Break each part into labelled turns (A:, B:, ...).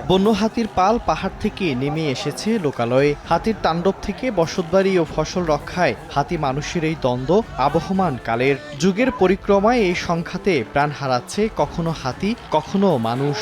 A: বন্য হাতির পাল পাহাড় থেকে নেমে এসেছে লোকালয়ে। হাতির তাণ্ডব থেকে বসতবাড়ি ও ফসল রক্ষায় হাতি মানুষের এই দ্বন্দ্ব আবহমান কালের। যুগের পরিক্রমায় এই সংঘাতে প্রাণ হারাচ্ছে কখনো হাতি, কখনো মানুষ।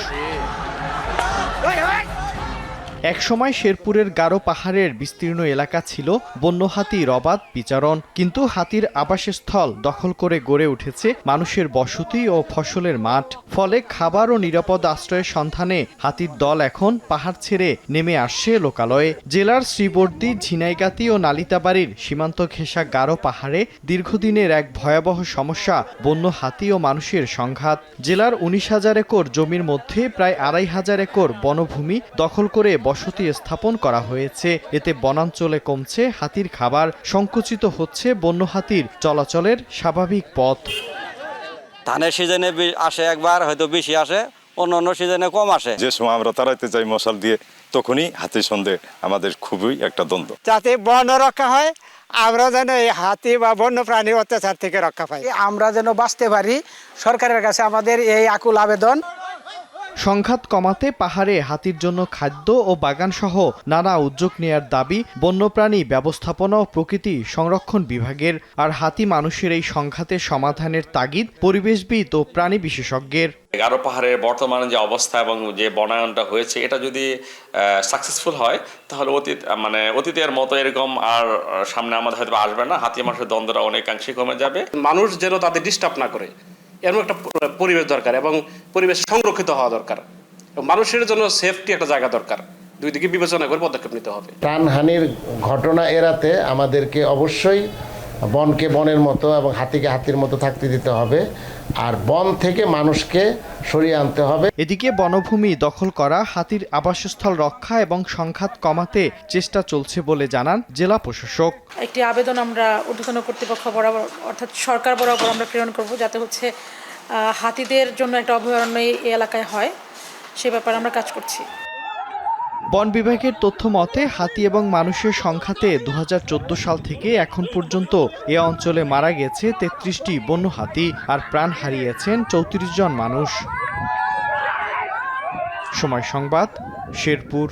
A: একসময় শেরপুরের গারো পাহাড়ের বিস্তীর্ণ এলাকা ছিল বন্য হাতির অবাধ বিচরণ, কিন্তু হাতির আবাসস্থল দখল করে গড়ে উঠেছে মানুষের বসতি ও ফসলের মাঠ। ফলে খাবার ও নিরাপদ আশ্রয়ের সন্ধানে হাতির দল এখন পাহাড় ছেড়ে নেমে আসছে লোকালয়ে। জেলার শ্রীবর্দী, ঝিনাইগাতি ও নালিতাবাড়ির সীমান্ত ঘেঁষা গারো পাহাড়ে দীর্ঘদিনের এক ভয়াবহ সমস্যা বন্য হাতি ও মানুষের সংঘাত। জেলার 19,000 একর জমির মধ্যে প্রায় 2,500 একর বনভূমি দখল করে বসতি স্থাপন করা হয়েছে। এতে বনাঞ্চলে কমছে হাতির খাবার, সংকুচিত হচ্ছে বন্য হাতির চলাচলের স্বাভাবিক পথ।
B: ধানের সিজনে আসে একবার, হয়তো বেশি আসে, অন্য সিজনে কম আসে।
C: যে সময় আমরা তাড়াইতে যাই মশাল দিয়ে, তখনই হাতির সঙ্গে আমাদের খুবই একটা দ্বন্দ্ব।
D: যাতে বন রক্ষা হয়, আমরা যেন এই হাতি বা বন্য প্রাণীর অত্যাচার থেকে রক্ষা পাই, আমরা যেন বাঁচতে পারি, সরকারের কাছে আমাদের এই আকুল আবেদন।
A: সংঘাত কমাতে পাহাড়ে হাতির জন্য খাদ্য ও বাগানসহ নানা উদ্যোগ নেয়ার দাবি বন্যপ্রাণী ব্যবস্থাপনা ও প্রকৃতি সংরক্ষণ বিভাগের। আর হাতি মানুষের এই সংঘাতের সমাধানের তাগিদ পরিবেশবিদ ও প্রাণী বিশেষজ্ঞের।
E: গারো পাহাড়ের বর্তমানে যে অবস্থা এবং যে বনায়নটা হয়েছে, এটা যদি সাকসেসফুল হয় তাহলে অতীতের মতো এরকম আর সামনে আমাদের হয়তো আসবে না। হাতি মানুষের দ্বন্দ্বটা অনেকাংশে কমে যাবে।
F: মানুষ যেন তাদের ডিস্টার্ব না করে, এরকম একটা পরিবেশ দরকার এবং পরিবেশ সংরক্ষিত হওয়া দরকার। মানুষের জন্য সেফটি একটা জায়গা দরকার। দুই দিকে বিবেচনা করে পদক্ষেপ নিতে হবে।
G: প্রাণহানির ঘটনা এড়াতে আমাদেরকে অবশ্যই বনকে বনের মতো এবং হাতিকে হাতির মতো থাকতে দিতে হবে, আর বন থেকে মানুষকে সরিয়ে আনতে হবে।
A: এদিকে বনভূমি দখল করা, হাতির আবাসস্থল রক্ষা এবং সংঘাত কমাতে চেষ্টা চলছে বলে জানান জেলা প্রশাসক।
H: একটি আবেদন আমরা ঊর্ধ্বতন কর্তৃপক্ষ বরাবর, অর্থাৎ সরকার বরাবর আমরা প্রেরণ করব, যাতে হাতিদের জন্য একটা অভয়ারণ্য এই এলাকায় হয়, সে ব্যাপারে আমরা কাজ করছি।
A: বন বিভাগের তথ্য মতে হাতি এবং মানুষের সংঘাতে 2014 সাল থেকে এখন পর্যন্ত এ অঞ্চলে মারা গেছে 33টি বন্য হাতি, আর প্রাণ হারিয়েছেন 34 জন মানুষ। সময় সংবাদ, শেরপুর।